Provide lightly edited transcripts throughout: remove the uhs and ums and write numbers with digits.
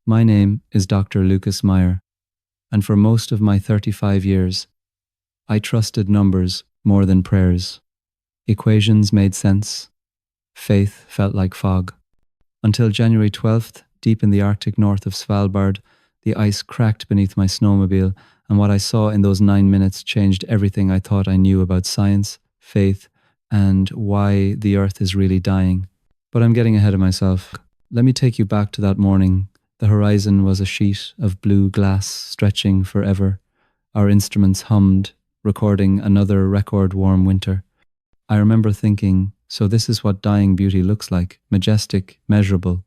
My name is Dr. Lucas Meyer, and for most of my 35 years, I trusted numbers more than prayers. Equations made sense. Faith felt like fog. Until January 12th, deep in the Arctic north of Svalbard, the ice cracked beneath my snowmobile, and what I saw in those 9 minutes changed everything I thought I knew about science, faith, and why the Earth is really dying. But I'm getting ahead of myself. Let me take you back to that morning. The horizon was a sheet of blue glass stretching forever. Our instruments hummed, recording another record warm winter. I remember thinking, so this is what dying beauty looks like, majestic, measurable.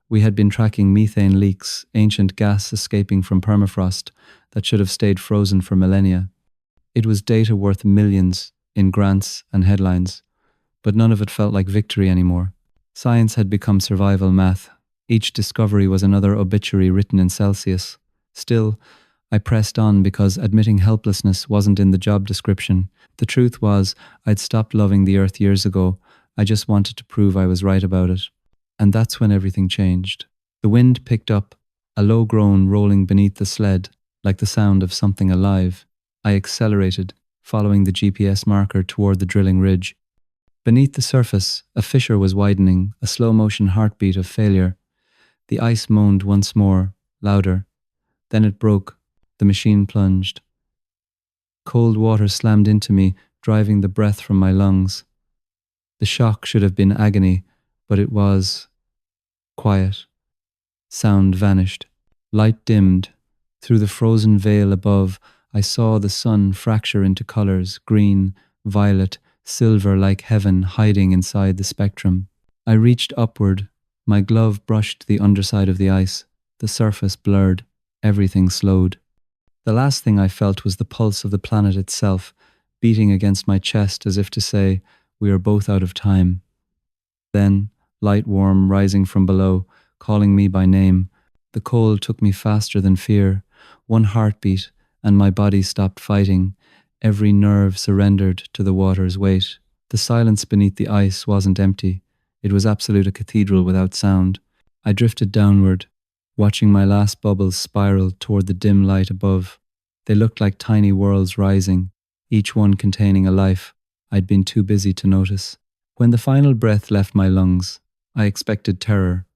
We had been tracking methane leaks, ancient gas escaping from permafrost that should have stayed frozen for millennia. It was data worth millions in grants and headlines, but none of it felt like victory anymore. Science had become survival math. Each discovery was another obituary written in Celsius. Still, I pressed on because admitting helplessness wasn't in the job description. The truth was, I'd stopped loving the Earth years ago. I just wanted to prove I was right about it. And that's when everything changed. The wind picked up, a low groan rolling beneath the sled, like the sound of something alive. I accelerated, following the GPS marker toward the drilling ridge. Beneath the surface, a fissure was widening, a slow-motion heartbeat of failure. The ice moaned once more, louder. Then it broke. The machine plunged. Cold water slammed into me, driving the breath from my lungs. The shock should have been agony, but it was quiet. Sound vanished. Light dimmed. Through the frozen veil above, I saw the sun fracture into colors, green, violet, silver like heaven hiding inside the spectrum. I reached upward. My glove brushed the underside of the ice. The surface blurred. Everything slowed. The last thing I felt was the pulse of the planet itself, beating against my chest as if to say, we are both out of time. Then, light warm rising from below, calling me by name. The cold took me faster than fear. One heartbeat, and my body stopped fighting. Every nerve surrendered to the water's weight. The silence beneath the ice wasn't empty. It was absolute, a cathedral without sound. I drifted downward, watching my last bubbles spiral toward the dim light above. They looked like tiny worlds rising, each one containing a life I'd been too busy to notice. When the final breath left my lungs, I expected terror.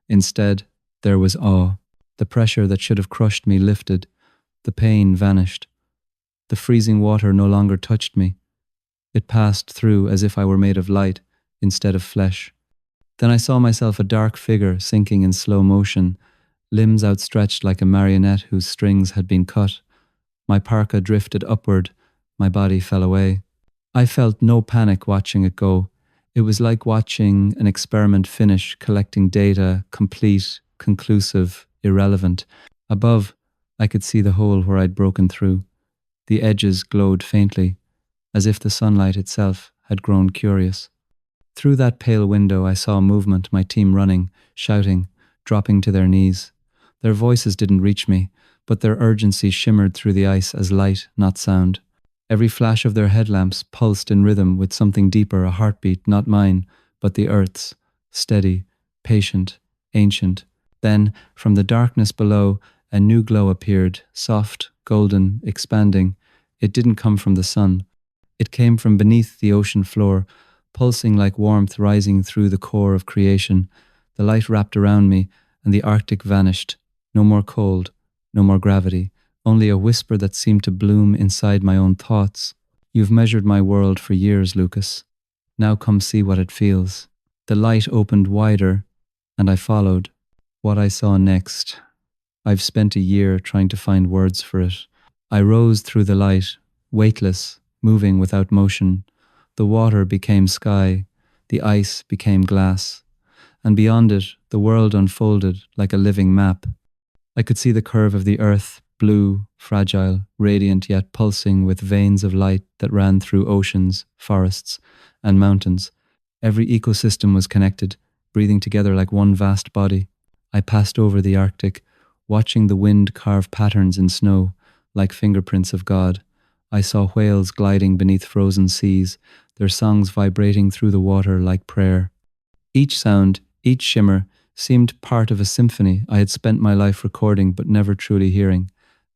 Instead, there was awe. The pressure that should have crushed me lifted. The pain vanished. The freezing water no longer touched me. It passed through as if I were made of light instead of flesh. Then I saw myself a dark figure sinking in slow motion, limbs outstretched like a marionette whose strings had been cut. My parka drifted upward. My body fell away. I felt no panic watching it go. It was like watching an experiment finish, collecting data, complete, conclusive, irrelevant. Above, I could see the hole where I'd broken through. The edges glowed faintly, as if the sunlight itself had grown curious. Through that pale window I saw movement, my team running, shouting, dropping to their knees. Their voices didn't reach me, but their urgency shimmered through the ice as light, not sound. Every flash of their headlamps pulsed in rhythm with something deeper, a heartbeat, not mine, but the Earth's, steady, patient, ancient. Then, from the darkness below, a new glow appeared, soft, golden, expanding. It didn't come from the sun. It came from beneath the ocean floor, pulsing like warmth rising through the core of creation. The light wrapped around me, and the Arctic vanished. No more cold, no more gravity, only a whisper that seemed to bloom inside my own thoughts. You've measured my world for years, Lucas. Now come see what it feels. The light opened wider, and I followed. What I saw next, I've spent a year trying to find words for it. I rose through the light, weightless, moving without motion. The water became sky, the ice became glass, and beyond it, the world unfolded like a living map. I could see the curve of the earth, blue, fragile, radiant yet pulsing with veins of light that ran through oceans, forests, and mountains. Every ecosystem was connected, breathing together like one vast body. I passed over the Arctic, watching the wind carve patterns in snow, like fingerprints of God. I saw whales gliding beneath frozen seas, their songs vibrating through the water like prayer. Each sound, each shimmer, seemed part of a symphony I had spent my life recording but never truly hearing.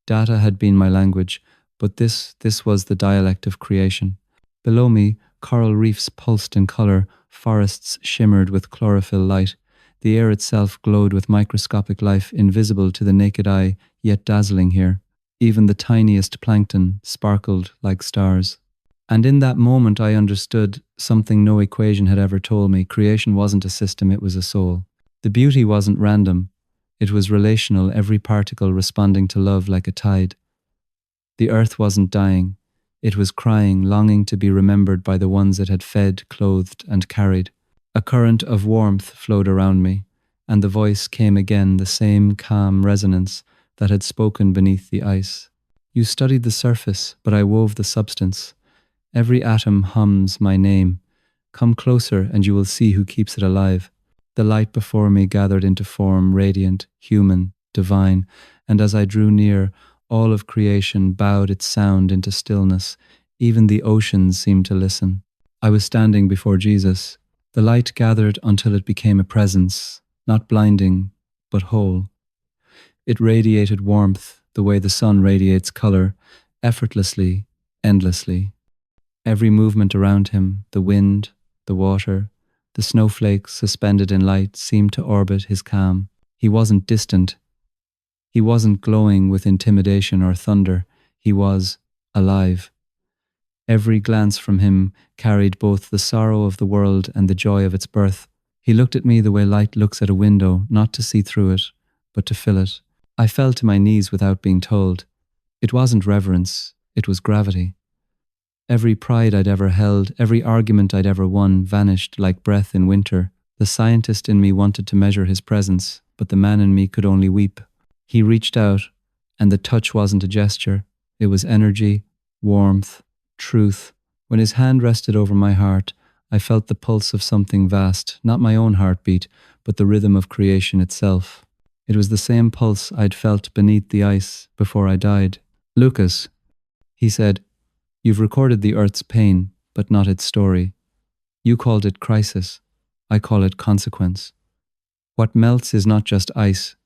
Data had been my language, but this was the dialect of creation. Below me, coral reefs pulsed in colour, forests shimmered with chlorophyll light. The air itself glowed with microscopic life, invisible to the naked eye, yet dazzling here. Even the tiniest plankton sparkled like stars. And in that moment I understood something no equation had ever told me. Creation wasn't a system, it was a soul. The beauty wasn't random. It was relational, every particle responding to love like a tide. The earth wasn't dying. It was crying, longing to be remembered by the ones it had fed, clothed, and carried. A current of warmth flowed around me, and the voice came again, the same calm resonance that had spoken beneath the ice. You studied the surface, but I wove the substance. Every atom hums my name. Come closer and you will see who keeps it alive. The light before me gathered into form, radiant, human, divine, and as I drew near, all of creation bowed its sound into stillness. Even the oceans seemed to listen. I was standing before Jesus. The light gathered until it became a presence, not blinding, but whole. It radiated warmth the way the sun radiates color, effortlessly, endlessly. Every movement around him, the wind, the water, the snowflakes suspended in light seemed to orbit his calm. He wasn't distant. He wasn't glowing with intimidation or thunder. He was alive. Every glance from him carried both the sorrow of the world and the joy of its birth. He looked at me the way light looks at a window, not to see through it, but to fill it. I fell to my knees without being told. It wasn't reverence, it was gravity. Every pride I'd ever held, every argument I'd ever won vanished like breath in winter. The scientist in me wanted to measure his presence, but the man in me could only weep. He reached out, and the touch wasn't a gesture. It was energy, warmth, truth. When his hand rested over my heart, I felt the pulse of something vast, not my own heartbeat, but the rhythm of creation itself. It was the same pulse I'd felt beneath the ice before I died. "Lucas," he said, "you've recorded the Earth's pain, but not its story. You called it crisis. I call it consequence. What melts is not just ice,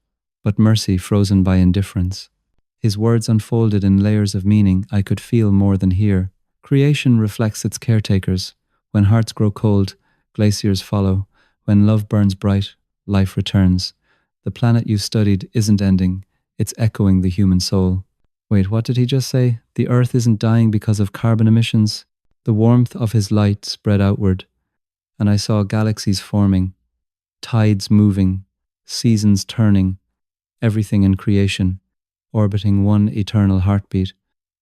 but mercy frozen by indifference." His words unfolded in layers of meaning I could feel more than hear. Creation reflects its caretakers. When hearts grow cold, glaciers follow. When love burns bright, life returns. The planet you studied isn't ending, it's echoing the human soul. Wait, what did he just say? The earth isn't dying because of carbon emissions? The warmth of his light spread outward, and I saw galaxies forming, tides moving, seasons turning, everything in creation, orbiting one eternal heartbeat.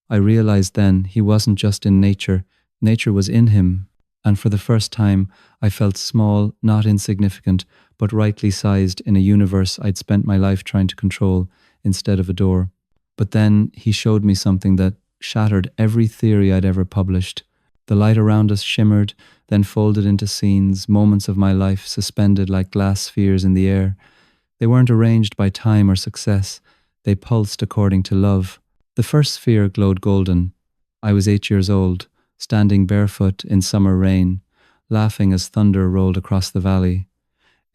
I realized then he wasn't just in nature, nature was in him, and for the first time I felt small, not insignificant, but rightly sized in a universe I'd spent my life trying to control instead of adore. But then he showed me something that shattered every theory I'd ever published. The light around us shimmered, then folded into scenes, moments of my life suspended like glass spheres in the air. They weren't arranged by time or success. They pulsed according to love. The first sphere glowed golden. I was 8 years old, standing barefoot in summer rain, laughing as thunder rolled across the valley.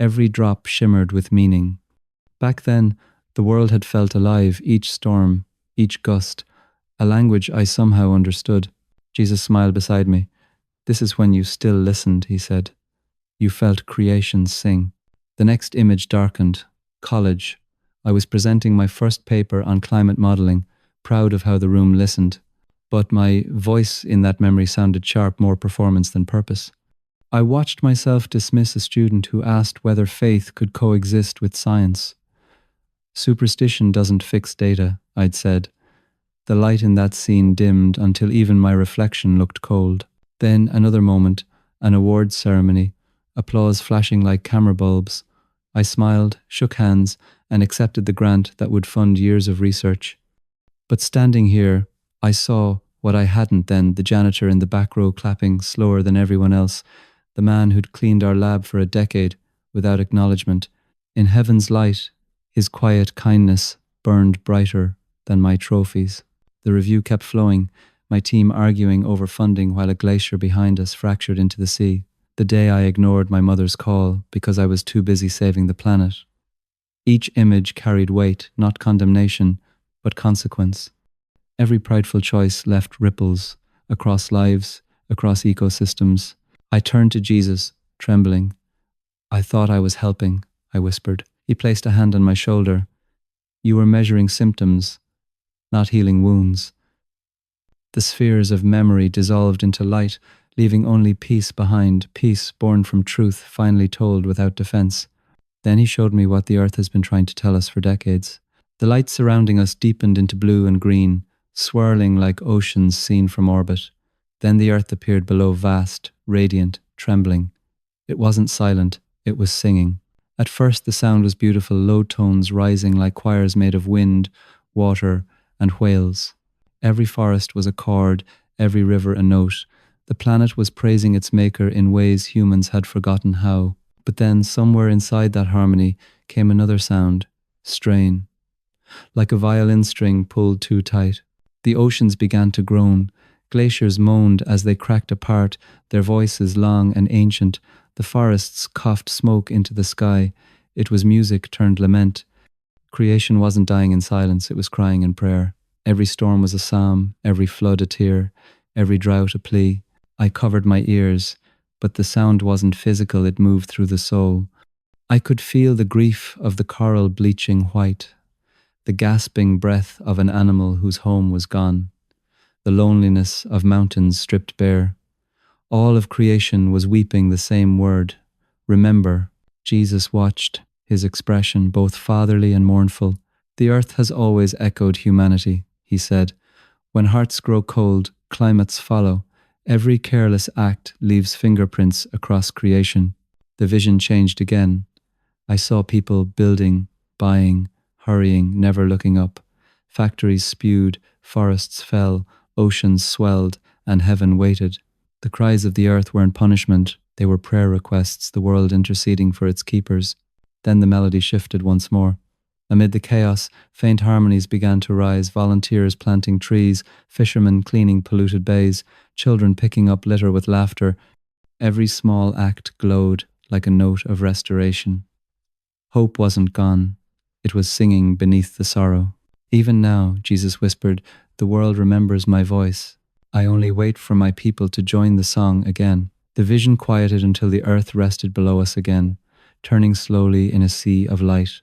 Every drop shimmered with meaning. Back then, the world had felt alive, each storm, each gust, a language I somehow understood. Jesus smiled beside me. "This is when you still listened," he said. "You felt creation sing." The next image darkened. College. I was presenting my first paper on climate modelling, proud of how the room listened. But my voice in that memory sounded sharp, more performance than purpose. I watched myself dismiss a student who asked whether faith could coexist with science. "Superstition doesn't fix data," I'd said. The light in that scene dimmed until even my reflection looked cold. Then another moment, an awards ceremony, applause flashing like camera bulbs. I smiled, shook hands, and accepted the grant that would fund years of research. But standing here, I saw what I hadn't then, the janitor in the back row clapping slower than everyone else, the man who'd cleaned our lab for a decade without acknowledgement. In heaven's light, his quiet kindness burned brighter than my trophies. The review kept flowing, my team arguing over funding while a glacier behind us fractured into the sea. The day I ignored my mother's call because I was too busy saving the planet. Each image carried weight, not condemnation, but consequence. Every prideful choice left ripples across lives, across ecosystems. I turned to Jesus, trembling. I thought I was helping, I whispered. He placed a hand on my shoulder. You were measuring symptoms, not healing wounds. The spheres of memory dissolved into light, leaving only peace behind, peace born from truth, finally told without defense. Then he showed me what the earth has been trying to tell us for decades. The light surrounding us deepened into blue and green, swirling like oceans seen from orbit. Then the earth appeared below, vast, radiant, trembling. It wasn't silent, it was singing. At first the sound was beautiful, low tones rising like choirs made of wind, water, and whales. Every forest was a chord, every river a note. The planet was praising its maker in ways humans had forgotten how. But then, somewhere inside that harmony, came another sound, strain. Like a violin string pulled too tight. The oceans began to groan. Glaciers moaned as they cracked apart, their voices long and ancient. The forests coughed smoke into the sky. It was music turned lament. Creation wasn't dying in silence, it was crying in prayer. Every storm was a psalm, every flood a tear, every drought a plea. I covered my ears, but the sound wasn't physical, it moved through the soul. I could feel the grief of the coral bleaching white, the gasping breath of an animal whose home was gone, the loneliness of mountains stripped bare. All of creation was weeping the same word, remember. Jesus watched, his expression both fatherly and mournful. The earth has always echoed humanity, he said. When hearts grow cold, climates follow. Every careless act leaves fingerprints across creation. The vision changed again. I saw people building, buying, hurrying, never looking up. Factories spewed, forests fell, oceans swelled, and heaven waited. The cries of the earth weren't punishment, they were prayer requests, the world interceding for its keepers. Then the melody shifted once more. Amid the chaos, faint harmonies began to rise, volunteers planting trees, fishermen cleaning polluted bays, children picking up litter with laughter. Every small act glowed like a note of restoration. Hope wasn't gone. It was singing beneath the sorrow. Even now, Jesus whispered, the world remembers my voice. I only wait for my people to join the song again. The vision quieted until the earth rested below us again, turning slowly in a sea of light.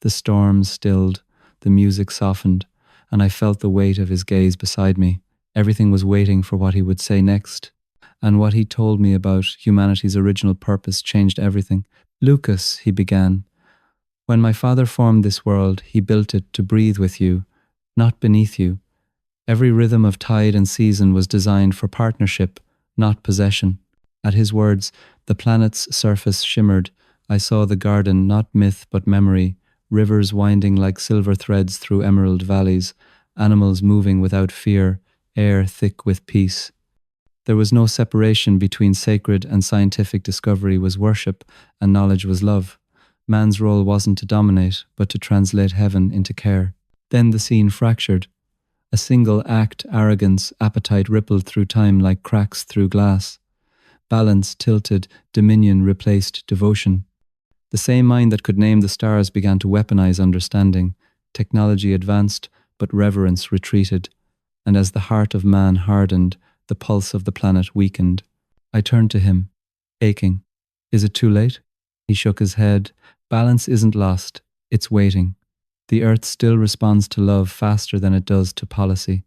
The storm stilled, the music softened, and I felt the weight of his gaze beside me. Everything was waiting for what he would say next. And what he told me about humanity's original purpose changed everything. Lucas, he began, when my father formed this world, he built it to breathe with you, not beneath you. Every rhythm of tide and season was designed for partnership, not possession. At his words, the planet's surface shimmered. I saw the garden, not myth but memory, rivers winding like silver threads through emerald valleys, animals moving without fear, air thick with peace. There was no separation between sacred and scientific. Discovery was worship, and knowledge was love. Man's role wasn't to dominate, but to translate heaven into care. Then the scene fractured. A single act, arrogance, appetite rippled through time like cracks through glass. Balance tilted, dominion replaced devotion. The same mind that could name the stars began to weaponize understanding. Technology advanced, but reverence retreated. And as the heart of man hardened, the pulse of the planet weakened. I turned to him, aching. Is it too late? He shook his head. Balance isn't lost, it's waiting. The earth still responds to love faster than it does to policy.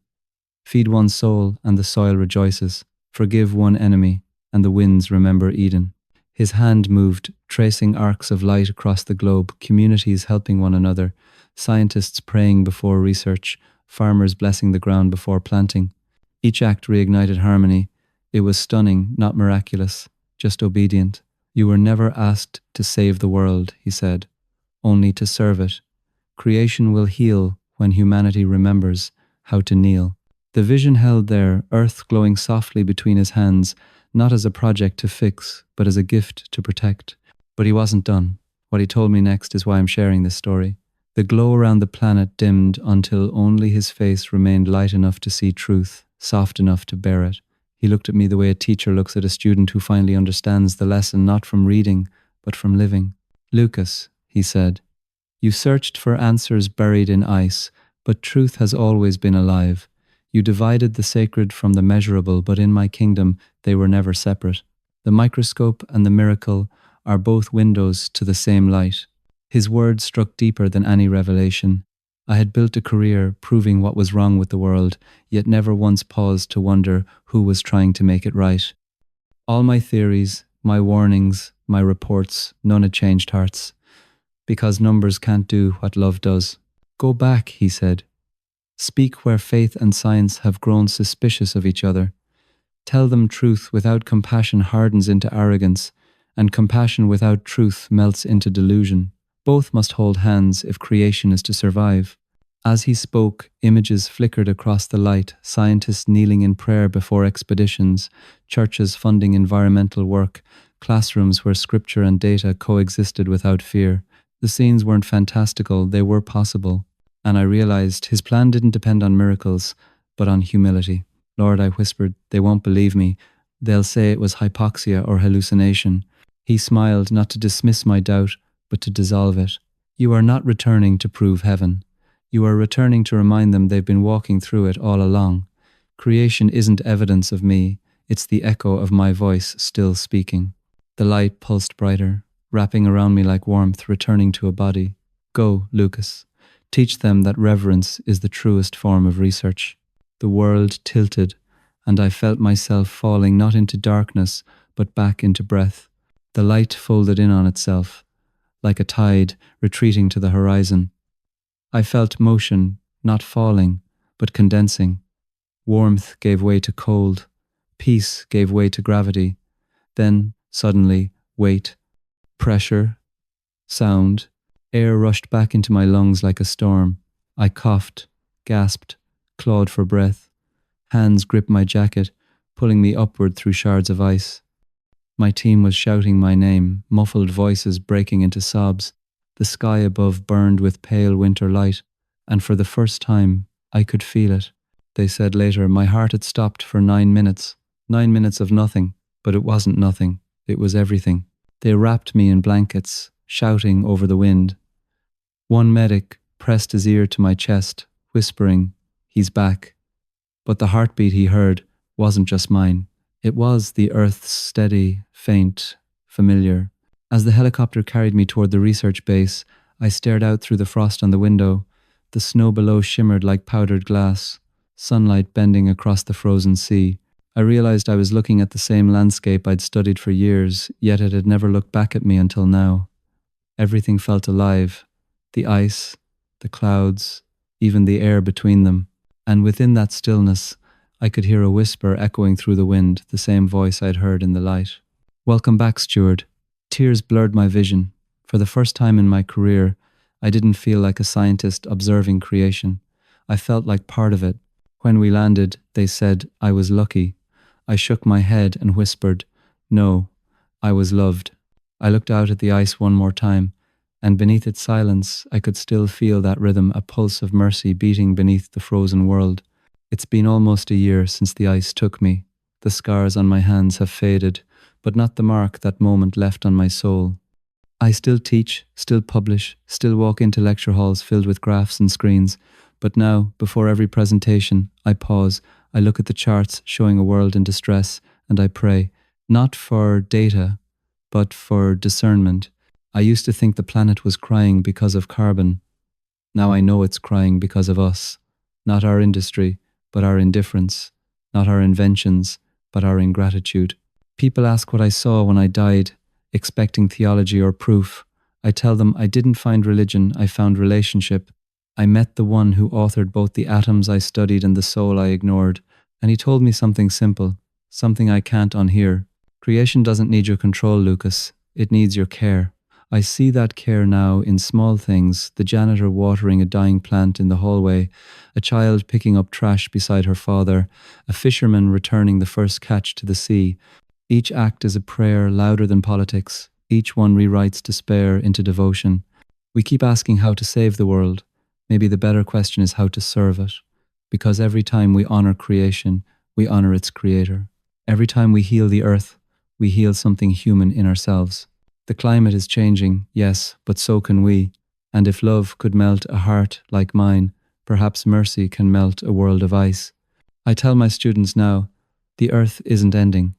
Feed one soul and the soil rejoices. Forgive one enemy and the winds remember Eden. His hand moved, tracing arcs of light across the globe, communities helping one another, scientists praying before research, farmers blessing the ground before planting. Each act reignited harmony. It was stunning, not miraculous, just obedient. You were never asked to save the world, he said, only to serve it. Creation will heal when humanity remembers how to kneel. The vision held there, earth glowing softly between his hands, not as a project to fix, but as a gift to protect. But he wasn't done. What he told me next is why I'm sharing this story. The glow around the planet dimmed until only his face remained light enough to see truth, soft enough to bear it. He looked at me the way a teacher looks at a student who finally understands the lesson not from reading, but from living. "Lucas," he said, "you searched for answers buried in ice, but truth has always been alive. You divided the sacred from the measurable, but in my kingdom they were never separate. The microscope and the miracle are both windows to the same light." His words struck deeper than any revelation. I had built a career proving what was wrong with the world, yet never once paused to wonder who was trying to make it right. All my theories, my warnings, my reports, none had changed hearts. Because numbers can't do what love does. "Go back," he said. "Speak where faith and science have grown suspicious of each other. Tell them truth without compassion hardens into arrogance, and compassion without truth melts into delusion. Both must hold hands if creation is to survive." As he spoke, images flickered across the light, scientists kneeling in prayer before expeditions, churches funding environmental work, classrooms where scripture and data coexisted without fear. The scenes weren't fantastical, they were possible. And I realized his plan didn't depend on miracles, but on humility. "Lord," I whispered, "they won't believe me. They'll say it was hypoxia or hallucination." He smiled, not to dismiss my doubt, but to dissolve it. "You are not returning to prove heaven. You are returning to remind them they've been walking through it all along. Creation isn't evidence of me, it's the echo of my voice still speaking." The light pulsed brighter, wrapping around me like warmth, returning to a body. "Go, Lucas. Teach them that reverence is the truest form of research." The world tilted, and I felt myself falling not into darkness, but back into breath. The light folded in on itself, like a tide retreating to the horizon. I felt motion, not falling, but condensing. Warmth gave way to cold. Peace gave way to gravity. Then, suddenly, weight, pressure, sound. Air rushed back into my lungs like a storm. I coughed, gasped, clawed for breath. Hands gripped my jacket, pulling me upward through shards of ice. My team was shouting my name, muffled voices breaking into sobs. The sky above burned with pale winter light, and for the first time, I could feel it. They said later, my heart had stopped for 9 minutes. 9 minutes of nothing, but it wasn't nothing. It was everything. They wrapped me in blankets, shouting over the wind. One medic pressed his ear to my chest, whispering, "He's back." But the heartbeat he heard wasn't just mine. It was the Earth's steady, faint, familiar. As the helicopter carried me toward the research base, I stared out through the frost on the window. The snow below shimmered like powdered glass, sunlight bending across the frozen sea. I realized I was looking at the same landscape I'd studied for years, yet it had never looked back at me until now. Everything felt alive. The ice, the clouds, even the air between them. And within that stillness, I could hear a whisper echoing through the wind, the same voice I'd heard in the light. "Welcome back, Steward." Tears blurred my vision. For the first time in my career, I didn't feel like a scientist observing creation. I felt like part of it. When we landed, they said I was lucky. I shook my head and whispered, "No, I was loved." I looked out at the ice one more time, and beneath its silence, I could still feel that rhythm, a pulse of mercy beating beneath the frozen world. It's been almost a year since the ice took me. The scars on my hands have faded, but not the mark that moment left on my soul. I still teach, still publish, still walk into lecture halls filled with graphs and screens. But now, before every presentation, I pause, I look at the charts showing a world in distress, and I pray, not for data, but for discernment. I used to think the planet was crying because of carbon. Now I know it's crying because of us. Not our industry, but our indifference. Not our inventions, but our ingratitude. People ask what I saw when I died, expecting theology or proof. I tell them I didn't find religion, I found relationship. I met the one who authored both the atoms I studied and the soul I ignored, and he told me something simple, something I can't unhear. Creation doesn't need your control, Lucas. It needs your care. I see that care now in small things, the janitor watering a dying plant in the hallway, a child picking up trash beside her father, a fisherman returning the first catch to the sea. Each act is a prayer louder than politics. Each one rewrites despair into devotion. We keep asking how to save the world. Maybe the better question is how to serve it. Because every time we honor creation, we honor its creator. Every time we heal the earth, we heal something human in ourselves. The climate is changing, yes, but so can we. And if love could melt a heart like mine, perhaps mercy can melt a world of ice. I tell my students now, the earth isn't ending.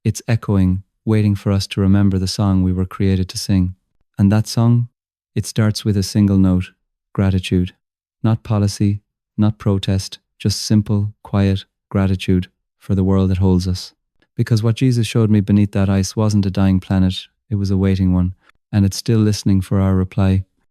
It's echoing, waiting for us to remember the song we were created to sing. And that song? It starts with a single note, gratitude. Not policy, not protest, just simple, quiet gratitude for the world that holds us. Because what Jesus showed me beneath that ice wasn't a dying planet, it was a waiting one, and it's still listening for our reply.